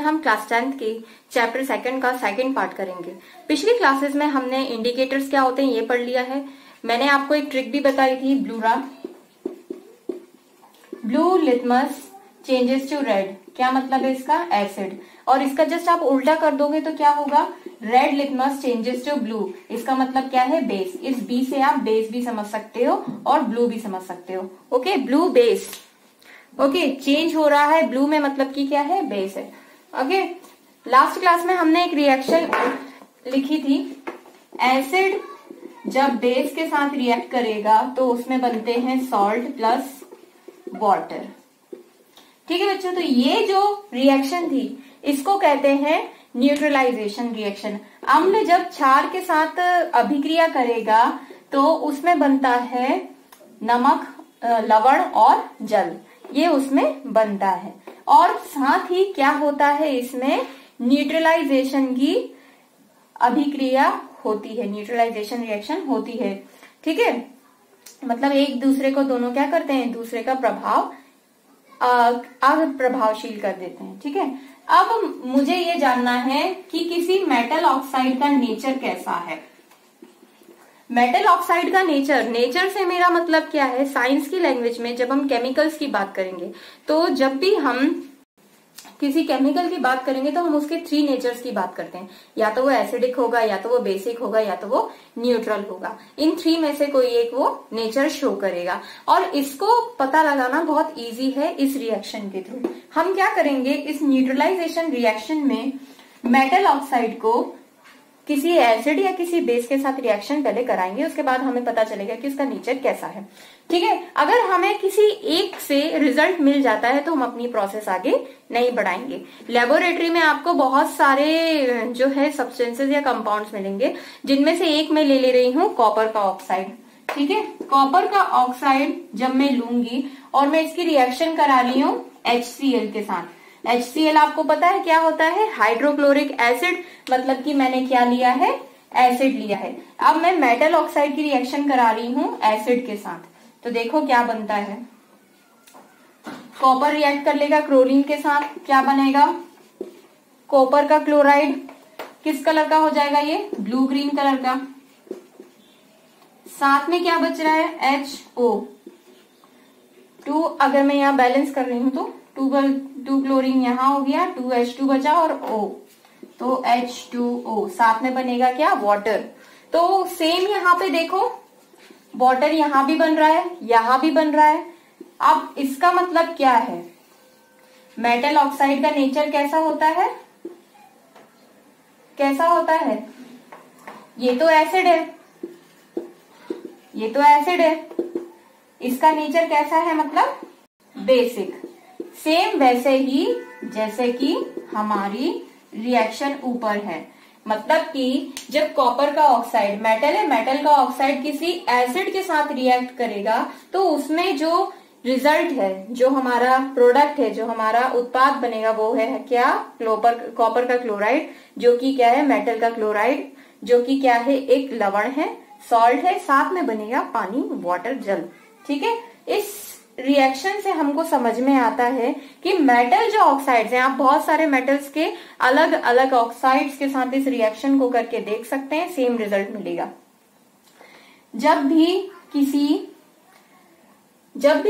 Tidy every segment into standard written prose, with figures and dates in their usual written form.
हम class 10th के chapter 2 का सेकंड पार्ट करेंगे। पिछली क्लासेस में हमने इंडिकेटर्स क्या होते हैं ये पढ़ लिया है। मैंने आपको एक ट्रिक भी बताई थी, blue litmus changes to red. क्या मतलब है इसका? एसिड। और इसका जस्ट आप उल्टा कर दोगे तो क्या होगा? Red litmus changes to blue. इसका मतलब क्या है? बेस। इस बी से आप बेस भी समझ सकते हो और ब्लू भी समझ सकते हो। Okay, blue base. Okay, change हो रहा है ब्लू में, मतलब कि क्या है? बेस है। ओके, लास्ट क्लास में हमने एक रिएक्शन लिखी थी, एसिड जब बेस के साथ रिएक्ट करेगा तो उसमें बनते हैं सॉल्ट प्लस वाटर। ठीक है बच्चों, तो ये जो रिएक्शन थी इसको कहते हैं न्यूट्रलाइजेशन रिएक्शन। अम्ल जब क्षार के साथ अभिक्रिया करेगा तो उसमें बनता है नमक, लवण और जल, ये उसमें बनता है। और साथ ही क्या होता है, इसमें न्यूट्रलाइजेशन की अभिक्रिया होती है, न्यूट्रलाइजेशन रिएक्शन होती है। ठीक है, मतलब एक दूसरे को दोनों क्या करते हैं? दूसरे का प्रभाव अप्रभावशील कर देते हैं। ठीक है, अब मुझे ये जानना है कि किसी मेटल ऑक्साइड का नेचर कैसा है। मेटल ऑक्साइड का नेचर से मेरा मतलब क्या है? साइंस की लैंग्वेज में जब हम केमिकल्स की बात करेंगे तो जब भी हम किसी केमिकल की बात करेंगे तो हम उसके 3 नेचर्स की बात करते हैं। या तो वो एसिडिक होगा, या तो वो बेसिक होगा, या तो वो न्यूट्रल होगा। इन 3 में से कोई एक वो नेचर शो करेगा और इसको पता लगाना बहुत इजी है इस रिएक्शन के थ्रू। हम क्या करेंगे, इस न्यूट्रलाइजेशन रिएक्शन में मेटल ऑक्साइड को किसी एसिड या किसी बेस के साथ रिएक्शन पहले कराएंगे, उसके बाद हमें पता चलेगा कि उसका नेचर कैसा है। ठीक है, अगर हमें किसी एक से रिजल्ट मिल जाता है तो हम अपनी प्रोसेस आगे नहीं बढ़ाएंगे। लेबोरेटरी में आपको बहुत सारे जो है सब्सटेंसेस या कंपाउंड्स मिलेंगे, जिनमें से एक मैं ले रही हूँ कॉपर का ऑक्साइड। ठीक है, कॉपर का ऑक्साइड जब मैं लूंगी और मैं इसकी रिएक्शन करा रही हूँ HCl के साथ। HCl आपको पता है क्या होता है? हाइड्रोक्लोरिक एसिड, मतलब कि मैंने क्या लिया है? एसिड लिया है। अब मैं मेटल ऑक्साइड की रिएक्शन करा रही हूँ एसिड के साथ, तो देखो क्या बनता है। कॉपर रिएक्ट कर लेगा क्लोरीन के साथ, क्या बनेगा? कॉपर का क्लोराइड किस कलर का हो जाएगा? ये ब्लू ग्रीन कलर का। साथ में क्या बच रहा है? HO2। अगर मैं यहाँ बैलेंस कर रही हूं तो 2 क्लोरीन यहाँ हो गया, 2H2 बचा और O, तो H2O। साथ में बनेगा क्या? वाटर। तो सेम यहाँ पे देखो, वाटर यहाँ भी बन रहा है, यहाँ भी बन रहा है। अब इसका मतलब क्या है? मेटल ऑक्साइड का नेचर कैसा होता है? कैसा होता है? ये तो एसिड है, ये तो एसिड है, इसका नेचर कैसा है? मतलब बेसिक। सेम वैसे ही जैसे कि हमारी रिएक्शन ऊपर है, मतलब कि जब कॉपर का ऑक्साइड, मेटल है, मेटल का ऑक्साइड किसी एसिड के साथ रिएक्ट करेगा तो उसमें जो रिजल्ट है, जो हमारा प्रोडक्ट है, जो हमारा उत्पाद बनेगा वो है क्या? कॉपर का क्लोराइड, जो कि क्या है? मेटल का क्लोराइड, जो कि क्या है? एक लवण है, सॉल्ट है, साथ में बनेगा पानी, वाटर, जल। ठीक है, इस रिएक्शन से हमको समझ में आता है कि मेटल जो ऑक्साइड्स हैं, आप बहुत सारे मेटल्स के अलग अलग ऑक्साइड्स के साथ इस रिएक्शन को करके देख सकते हैं, सेम रिजल्ट मिलेगा। जब भी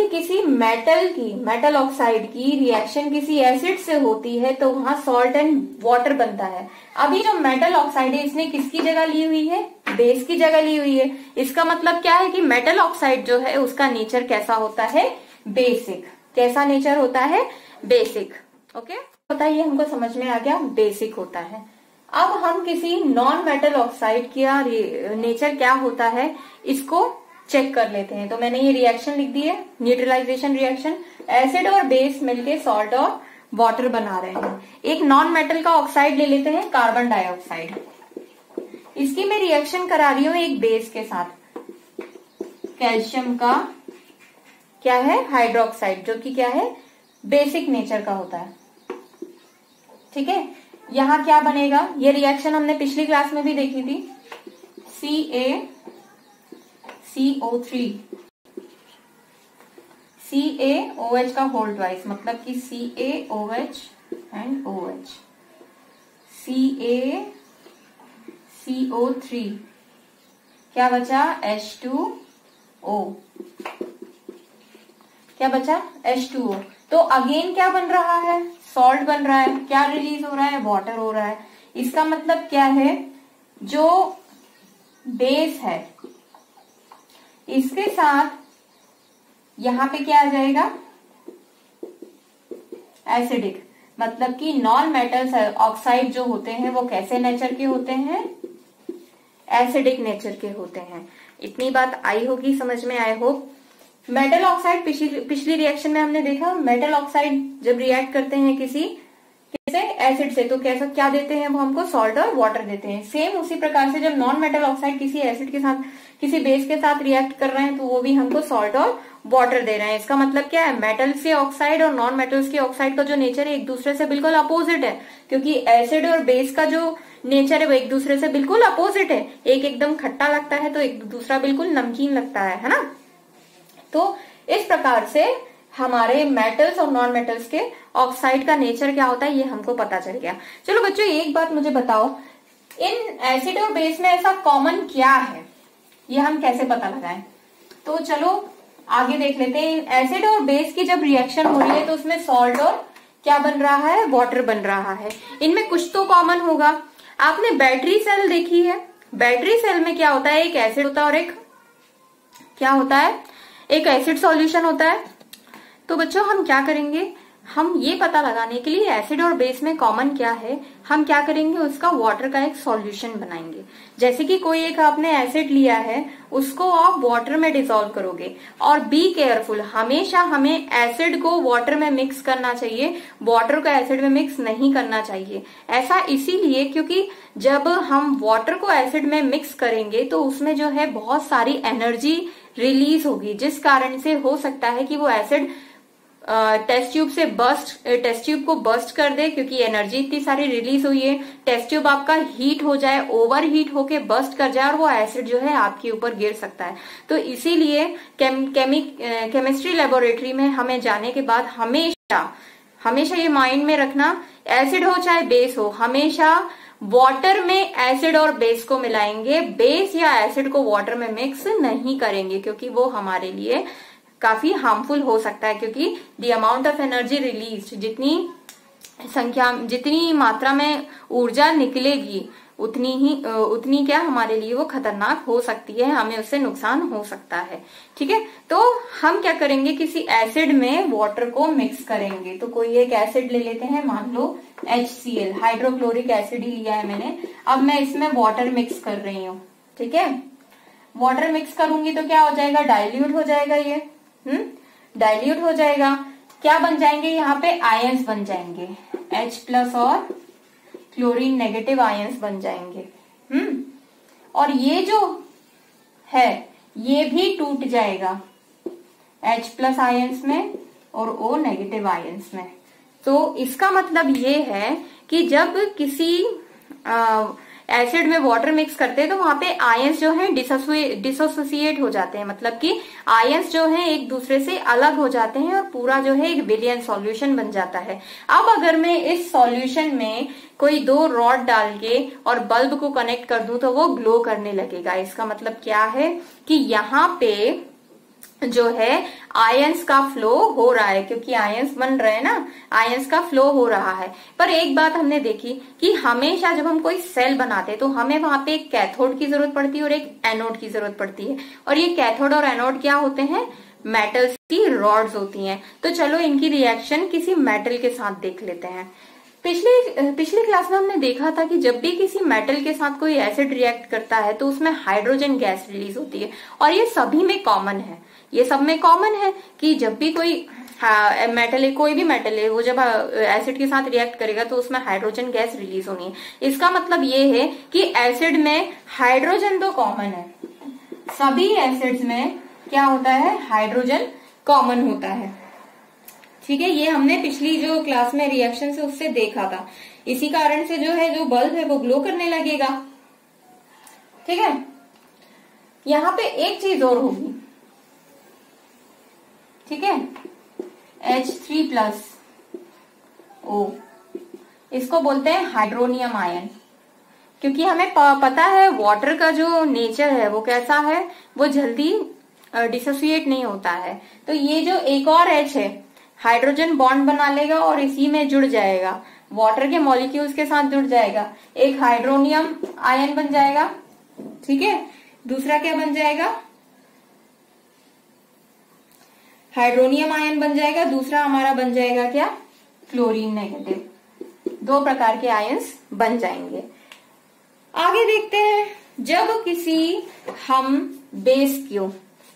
किसी मेटल ऑक्साइड की रिएक्शन किसी एसिड से होती है तो वहां सॉल्ट एंड वाटर बनता है। अभी जो मेटल ऑक्साइड है इसने किसकी जगह ली हुई है? बेस की जगह ली हुई है। इसका मतलब क्या है कि मेटल ऑक्साइड जो है उसका नेचर कैसा होता है? बेसिक। कैसा नेचर होता है? बेसिक। ओके, बताइए, हमको समझ में आ गया, बेसिक होता है। अब हम किसी नॉन मेटल ऑक्साइड का नेचर क्या होता है इसको चेक कर लेते हैं। तो मैंने ये रिएक्शन लिख दी है, न्यूट्रलाइजेशन रिएक्शन। एसिड और बेस मिलके सॉल्ट और वाटर बना रहे हैं। एक नॉन मेटल का ऑक्साइड ले लेते हैं, कार्बन डाइऑक्साइड। इसकी मैं रिएक्शन करा रही हूं एक बेस के साथ, कैल्शियम का क्या है? हाइड्रोक्साइड, जो कि क्या है? बेसिक नेचर का होता है। ठीक है, यहां क्या बनेगा? ये रिएक्शन हमने पिछली क्लास में भी देखी थी, CaCO3, CaOH का होल ट्वाइस, मतलब कि CaOH एंड OH। CaCO3, क्या बचा H2O, क्या बचा H2O। तो अगेन क्या बन रहा है, सॉल्ट बन रहा है, क्या रिलीज हो रहा है, वाटर हो रहा है। इसका मतलब क्या है, जो बेस है इसके साथ यहां पे क्या आ जाएगा, एसिडिक। मतलब कि नॉन मेटल्स ऑक्साइड जो होते हैं वो कैसे नेचर के होते हैं, एसिडिक नेचर के होते हैं। इतनी बात आई होगी समझ में, आई होप। मेटल ऑक्साइड पिछली रिएक्शन में हमने देखा, मेटल ऑक्साइड जब रिएक्ट करते हैं किसी एसिड से तो कैसा क्या देते हैं वो हमको, सॉल्ट और वाटर देते हैं। सेम उसी प्रकार से जब नॉन मेटल ऑक्साइड किसी एसिड के साथ, किसी बेस के साथ रिएक्ट कर रहे हैं तो वो भी हमको सॉल्ट और वाटर दे रहे हैं। इसका मतलब क्या है, मेटल से ऑक्साइड और नॉन मेटल्स के ऑक्साइड का जो नेचर है एक दूसरे से बिल्कुल अपोजिट है, क्योंकि एसिड और बेस का जो नेचर है वो एक दूसरे से बिल्कुल अपोजिट है। एक एकदम खट्टा लगता है तो एक दूसरा बिल्कुल नमकीन लगता है ना। तो इस प्रकार से हमारे मेटल्स और नॉन मेटल्स के ऑक्साइड का नेचर क्या होता है ये हमको पता चल गया। चलो बच्चों एक बात मुझे बताओ, इन एसिड और बेस में ऐसा कॉमन क्या है, ये हम कैसे पता लगाएं। तो चलो आगे देख लेते हैं। एसिड और बेस की जब रिएक्शन हो रही है तो उसमें सॉल्ट और क्या बन रहा है, वाटर बन रहा है। इनमें कुछ तो कॉमन होगा। आपने बैटरी सेल देखी है, बैटरी सेल में क्या होता है, एक एसिड होता है और एक क्या होता है, एक एसिड सॉल्यूशन होता है। तो बच्चों हम क्या करेंगे, हम ये पता लगाने के लिए एसिड और बेस में कॉमन क्या है, हम क्या करेंगे, उसका वाटर का एक सॉल्यूशन बनाएंगे। जैसे कि कोई एक आपने एसिड लिया है, उसको आप वाटर में डिसॉल्व करोगे। और बी केयरफुल, हमेशा हमें एसिड को वाटर में मिक्स करना चाहिए, वाटर को एसिड में मिक्स नहीं करना चाहिए। ऐसा इसीलिए क्योंकि जब हम वाटर को एसिड में मिक्स करेंगे तो उसमें जो है बहुत सारी एनर्जी रिलीज होगी, जिस कारण से हो सकता है कि वो एसिड टेस्ट ट्यूब को बस्ट कर दे, क्योंकि एनर्जी इतनी सारी रिलीज हुई है। टेस्ट ट्यूब आपका हीट हो जाए, ओवर हीट होके बस्ट कर जाए और वो एसिड जो है आपके ऊपर गिर सकता है। तो इसीलिए केमिस्ट्री लेबोरेटरी में हमें जाने के बाद हमेशा ये माइंड में रखना, एसिड हो चाहे बेस हो, हमेशा वाटर में एसिड और बेस को मिलाएंगे, बेस या एसिड को वाटर में मिक्स नहीं करेंगे, क्योंकि वो हमारे लिए काफी हार्मफुल हो सकता है। क्योंकि the amount of energy release, जितनी मात्रा में ऊर्जा निकलेगी उतनी क्या हमारे लिए वो खतरनाक हो सकती है, हमें उससे नुकसान हो सकता है। ठीक है, तो हम क्या करेंगे, किसी एसिड में वाटर को मिक्स करेंगे। तो कोई एक एसिड ले लेते हैं, मान लो HCl, हाइड्रोक्लोरिक एसिड ही लिया है मैंने। अब मैं इसमें वाटर मिक्स कर रही हूँ। ठीक है, वाटर मिक्स करूंगी तो क्या हो जाएगा, डाइल्यूट हो जाएगा, ये डाइल्यूट हो जाएगा। क्या बन जाएंगे, यहाँ पे आयंस बन जाएंगे, H+ और क्लोरीन नेगेटिव आयंस बन जाएंगे। और ये जो है ये भी टूट जाएगा H+ आयंस में और O नेगेटिव आयंस में। तो इसका मतलब ये है कि जब किसी एसिड में वाटर मिक्स करते हैं तो वहां पे आयंस जो है डिसोसिएट हो जाते हैं, मतलब कि आयंस जो है एक दूसरे से अलग हो जाते हैं और पूरा जो है एक विलियन सॉल्यूशन बन जाता है। अब अगर मैं इस सॉल्यूशन में कोई 2 रॉड डाल के और बल्ब को कनेक्ट कर दूं तो वो ग्लो करने लगेगा। इसका मतलब क्या है कि यहाँ पे जो है आयंस का फ्लो हो रहा है, क्योंकि आयंस बन रहे हैं ना, आयंस का फ्लो हो रहा है। पर एक बात हमने देखी कि हमेशा जब हम कोई सेल बनाते हैं तो हमें वहां पे एक कैथोड की जरूरत पड़ती है और एक एनोड की जरूरत पड़ती है। और ये कैथोड और एनोड क्या होते हैं, मेटल्स की रॉड्स होती हैं। तो चलो इनकी रिएक्शन किसी मेटल के साथ देख लेते हैं। पिछली क्लास में हमने देखा था कि जब भी किसी मेटल के साथ कोई एसिड रिएक्ट करता है तो उसमें हाइड्रोजन गैस रिलीज होती है, और ये सभी में कॉमन है। ये सब में कॉमन है कि जब भी कोई मेटल है, कोई भी मेटल है, वो जब एसिड के साथ रिएक्ट करेगा तो उसमें हाइड्रोजन गैस रिलीज होनी है। इसका मतलब ये है कि एसिड में हाइड्रोजन तो कॉमन है, सभी एसिड्स में क्या होता है, हाइड्रोजन कॉमन होता है। ठीक है, ये हमने पिछली जो क्लास में रिएक्शन से उससे देखा था। इसी कारण से जो है जो बल्ब है वो ग्लो करने लगेगा। ठीक है, यहाँ पे एक चीज और होगी। ठीक है, H3+O, इसको बोलते हैं हाइड्रोनियम आयन। क्योंकि हमें पता है वाटर का जो नेचर है वो कैसा है, वो जल्दी डिसोसिएट नहीं होता है। तो ये जो एक और H है हाइड्रोजन बॉन्ड बना लेगा और इसी में जुड़ जाएगा, वाटर के मॉलिक्यूल्स के साथ जुड़ जाएगा, एक हाइड्रोनियम आयन बन जाएगा। ठीक है, दूसरा क्या बन जाएगा, हाइड्रोनियम आयन बन जाएगा, दूसरा हमारा बन जाएगा क्या, क्लोरीन नेगेटिव। दो प्रकार के आयंस बन जाएंगे। आगे देखते हैं, जब हम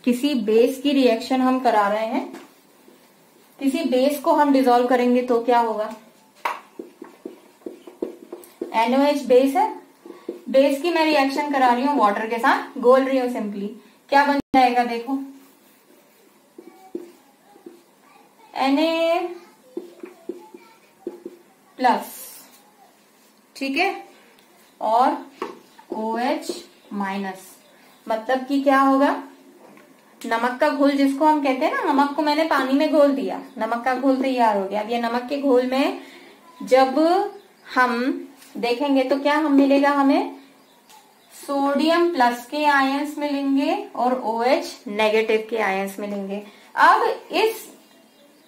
किसी बेस की रिएक्शन हम करा रहे हैं, किसी बेस को हम डिसॉल्व करेंगे तो क्या होगा, NOH बेस है, बेस की मैं रिएक्शन करा रही हूं वाटर के साथ, घोल रही हूं सिंपली, क्या बन जाएगा देखो, Na प्लस, ठीक है, और OH माइनस। मतलब कि क्या होगा, नमक का घोल जिसको हम कहते हैं ना, नमक को मैंने पानी में घोल दिया, नमक का घोल तैयार हो गया। अब ये नमक के घोल में जब हम देखेंगे तो क्या हम मिलेगा, हमें सोडियम प्लस के आयंस मिलेंगे और OH नेगेटिव के आयंस मिलेंगे। अब इस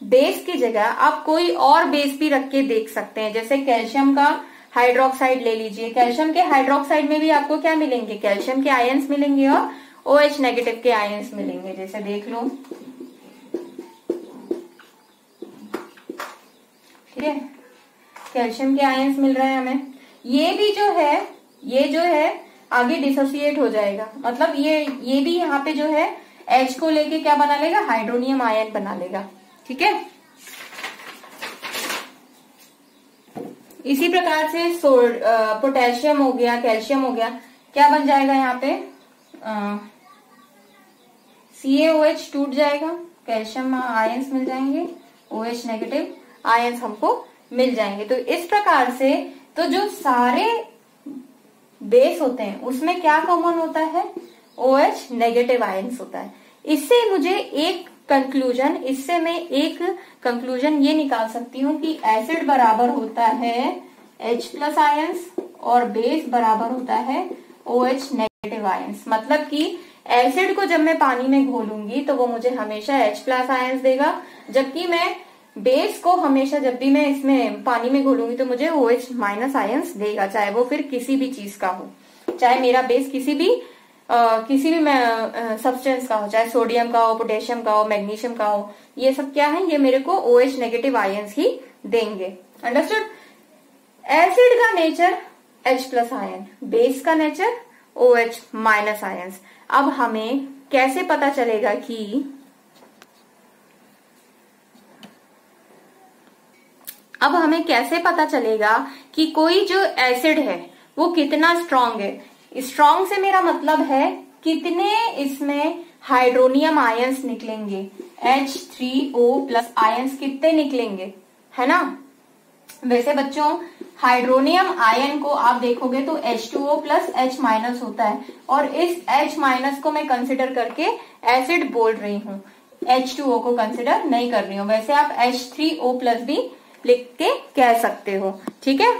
बेस की जगह आप कोई और बेस भी रख के देख सकते हैं, जैसे कैल्शियम का हाइड्रोक्साइड ले लीजिए, कैल्शियम के हाइड्रोक्साइड में भी आपको क्या मिलेंगे, कैल्शियम के आयंस मिलेंगे और OH नेगेटिव के आयंस मिलेंगे। जैसे देख लो, ठीक है, कैल्शियम के आयंस मिल रहे हैं हमें। ये भी जो है आगे डिसोसिएट हो जाएगा, मतलब ये भी यहाँ पे जो है H को लेके क्या बना लेगा, हाइड्रोनियम आयन बना लेगा। ठीक है, इसी प्रकार से पोटेशियम हो गया, कैल्शियम हो गया, क्या बन जाएगा यहाँ पे, CaOH टूट जाएगा, कैल्शियम आयंस मिल जाएंगे, OH नेगेटिव आयंस हमको मिल जाएंगे। तो इस प्रकार से तो जो सारे बेस होते हैं उसमें क्या कॉमन होता है, OH नेगेटिव आयंस होता है। इससे मैं एक कंक्लूजन ये निकाल सकती हूँ कि एसिड बराबर होता है H प्लस आयंस और बेस बराबर होता है OH नेगेटिव आयंस। मतलब कि एसिड को जब मैं पानी में घोलूंगी तो वो मुझे हमेशा H प्लस आयंस देगा, जबकि मैं बेस को हमेशा जब भी मैं इसमें पानी में घोलूंगी तो मुझे OH माइनस आयंस देगा, चाहे वो फिर किसी भी चीज का हो, चाहे मेरा बेस किसी भी सब्सटेंस का हो, चाहे सोडियम का हो, पोटेशियम का हो, मैग्नीशियम का हो, ये सब क्या है, ये मेरे को OH नेगेटिव आयंस ही देंगे। अंडरस्टूड। एसिड का nature H plus ion, base का नेचर OH माइनस आयंस। अब हमें कैसे पता चलेगा कि कोई जो एसिड है वो कितना स्ट्रांग है। स्ट्रांग से मेरा मतलब है कितने इसमें हाइड्रोनियम आयंस निकलेंगे, H3O प्लस आयंस कितने निकलेंगे, है ना। वैसे बच्चों हाइड्रोनियम आयन को आप देखोगे तो H2O प्लस H माइनस होता है, और इस H माइनस को मैं कंसिडर करके एसिड बोल रही हूँ, H2O को कंसिडर नहीं कर रही हूँ। वैसे आप H3O प्लस भी लिख के कह सकते हो। ठीक है,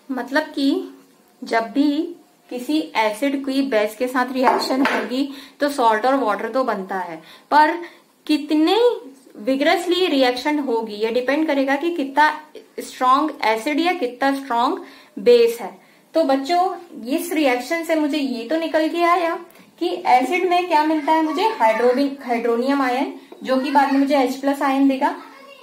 मतलब कि जब भी किसी एसिड की बेस के साथ रिएक्शन होगी तो सॉल्ट और वाटर तो बनता है, पर कितने विग्रसली रिएक्शन होगी ये डिपेंड करेगा कि कितना स्ट्रॉन्ग एसिड या कितना स्ट्रॉन्ग बेस है। तो बच्चों इस रिएक्शन से मुझे ये तो निकल के आया कि एसिड में क्या मिलता है मुझे, हाइड्रोनियम आयन, जो कि बाद में मुझे H प्लस आयन देगा,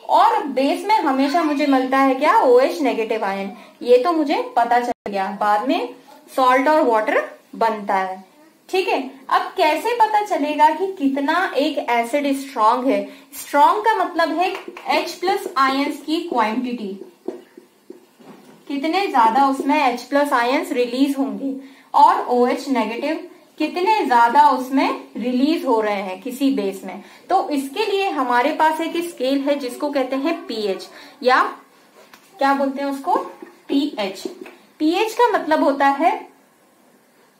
और बेस में हमेशा मुझे मिलता है क्या, OH नेगेटिव आयन। ये तो मुझे पता चल गया, बाद में सॉल्ट और वाटर बनता है। ठीक है, अब कैसे पता चलेगा कि कितना एक एसिड स्ट्रॉन्ग है। स्ट्रॉन्ग का मतलब है H प्लस आयंस की क्वांटिटी, कितने ज्यादा उसमें H प्लस आयंस रिलीज होंगे, और OH नेगेटिव कितने ज्यादा उसमें रिलीज हो रहे हैं किसी बेस में। तो इसके लिए हमारे पास एक स्केल है जिसको कहते हैं pH, या क्या बोलते हैं उसको, pH। pH का मतलब होता है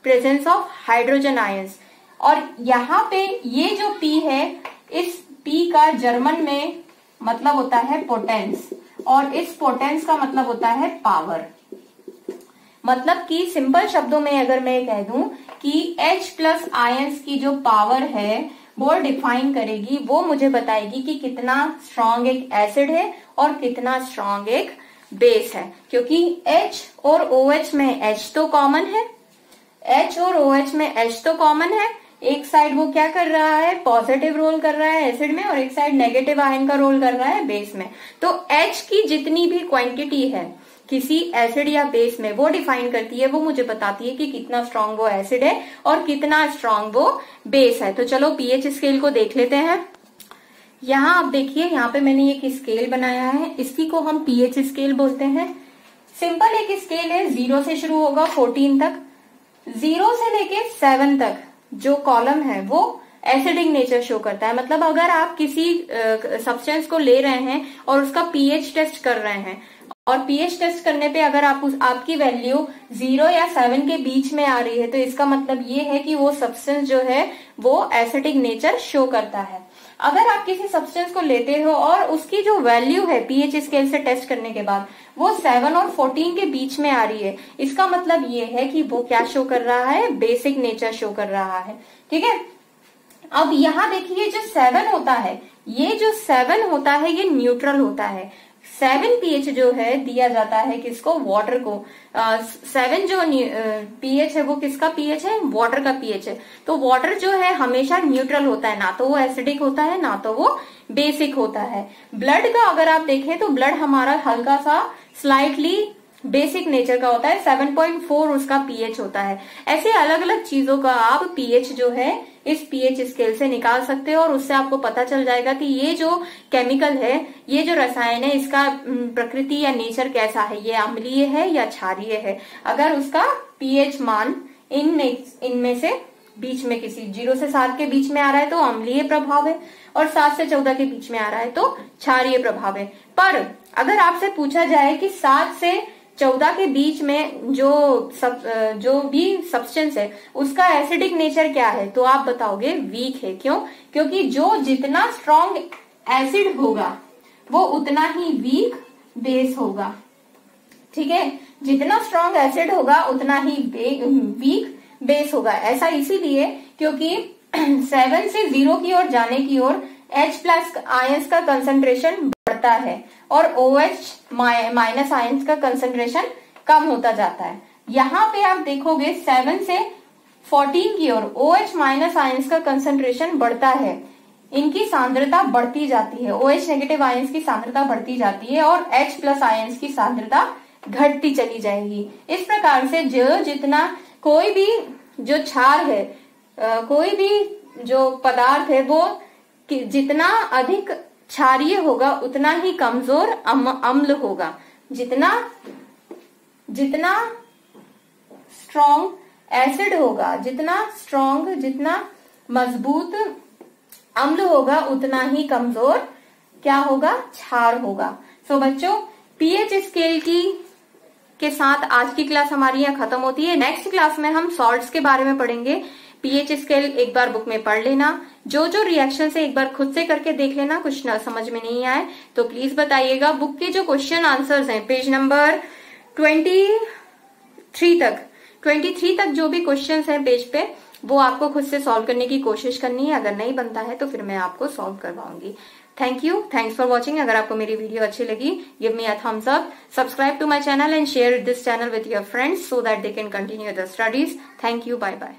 प्रेजेंस ऑफ हाइड्रोजन आयंस, और यहाँ पे ये जो P है, इस P का जर्मन में मतलब होता है पोटेंस, और इस पोटेंस का मतलब होता है पावर। मतलब कि सिंपल शब्दों में अगर मैं कह दूं कि H प्लस आयंस की जो पावर है वो डिफाइन करेगी, वो मुझे बताएगी कि कितना स्ट्रॉन्ग एक एसिड है और कितना स्ट्रॉन्ग एक बेस है। क्योंकि H और OH में H तो कॉमन है, H और OH में H तो कॉमन है, एक साइड वो क्या कर रहा है, पॉजिटिव रोल कर रहा है एसिड में और एक साइड नेगेटिव आयन का रोल कर रहा है बेस में। तो H की जितनी भी क्वांटिटी है किसी एसिड या बेस में वो डिफाइन करती है, वो मुझे बताती है कि कितना स्ट्रांग वो एसिड है और कितना स्ट्रांग वो बेस है। तो चलो पीएच स्केल को देख लेते हैं। यहाँ आप देखिए, यहाँ पे मैंने एक स्केल बनाया है, इसी को हम पीएच स्केल बोलते हैं। सिंपल एक स्केल है, 0 से शुरू होगा 14 तक। 0 से लेके 7 तक जो कॉलम है वो एसिडिक नेचर शो करता है। मतलब अगर आप किसी सब्सटेंस को ले रहे हैं और उसका पीएच टेस्ट कर रहे हैं और पीएच टेस्ट करने पे अगर आपकी वैल्यू 0 या 7 के बीच में आ रही है तो इसका मतलब ये है कि वो सब्सटेंस जो है वो एसिडिक नेचर शो करता है। अगर आप किसी सब्सटेंस को लेते हो और उसकी जो वैल्यू है पीएच स्केल से टेस्ट करने के बाद वो 7 और 14 के बीच में आ रही है, इसका मतलब ये है कि वो क्या शो कर रहा है, बेसिक नेचर शो कर रहा है। ठीक है, अब यहाँ देखिए जो 7 होता है, ये जो 7 होता है ये न्यूट्रल होता है। 7 पीएच जो है दिया जाता है किसको, वाटर को। 7 जो पीएच है वो किसका पीएच है, वाटर का पीएच है। तो वाटर जो है हमेशा न्यूट्रल होता है, ना तो वो एसिडिक होता है ना तो वो बेसिक होता है। ब्लड का अगर आप देखें तो ब्लड हमारा हल्का सा स्लाइटली बेसिक नेचर का होता है, 7.4 उसका पीएच होता है। ऐसे अलग अलग चीजों का आप पीएच जो है इस पीएच स्केल से निकाल सकते हो और उससे आपको पता चल जाएगा कि ये जो केमिकल है, ये जो रसायन है, इसका प्रकृति या नेचर कैसा है, ये अम्लीय है या क्षारीय है। अगर उसका पीएच मान इनमें से बीच में किसी 0 से 7 के बीच में आ रहा है तो अम्लीय प्रभाव है और 7 से 14 के बीच में आ रहा है तो क्षारीय प्रभाव है। पर अगर आपसे पूछा जाए कि 7 से 14 के बीच में जो भी सब्सटेंस है उसका एसिडिक नेचर क्या है, तो आप बताओगे वीक है। क्यों? क्योंकि जो जितना स्ट्रॉन्ग एसिड होगा वो उतना ही वीक बेस होगा। ठीक है, जितना स्ट्रॉन्ग एसिड होगा उतना ही वीक बेस होगा। ऐसा इसीलिए क्योंकि 7 से 0 की ओर जाने की ओर H प्लस आयंस का कंसंट्रेशन बढ़ता है और OH माइनस आयंस का कंसंट्रेशन कम होता जाता है। यहाँ पे आप देखोगे 7 से 14 की ओर OH माइनस आयंस का कंसंट्रेशन बढ़ता है, इनकी सांद्रता बढ़ती जाती है। OH नेगेटिव आयंस की सांद्रता बढ़ती जाती है और H प्लस आयंस की सांद्रता घटती चली जाएगी। इस प्रकार से जितना कोई भी जो क्षार है, कोई भी जो पदार्थ है वो जितना अधिक क्षारीय होगा उतना ही कमजोर अम्ल होगा। जितना स्ट्रॉन्ग एसिड होगा, जितना मजबूत अम्ल होगा उतना ही कमजोर क्या होगा, क्षार होगा। सो बच्चों, पीएच स्केल के साथ आज की क्लास हमारी यहाँ खत्म होती है। नेक्स्ट क्लास में हम सॉल्ट्स के बारे में पढ़ेंगे। पीएच स्केल एक बार बुक में पढ़ लेना, जो रिएक्शन है एक बार खुद से करके देख लेना। कुछ न समझ में नहीं आए तो प्लीज बताइएगा। बुक के जो क्वेश्चन आंसर्स हैं पेज नंबर 23 तक जो भी क्वेश्चंस हैं पेज पे, वो आपको खुद से सॉल्व करने की कोशिश करनी है। अगर नहीं बनता है तो फिर मैं आपको सॉल्व करवाऊंगी। Thanks for watching. अगर आपको मेरी वीडियो अच्छी लगी, give me a thumbs up, subscribe to my channel and share this channel with your friends so that they can continue their studies. Thank you. Bye bye.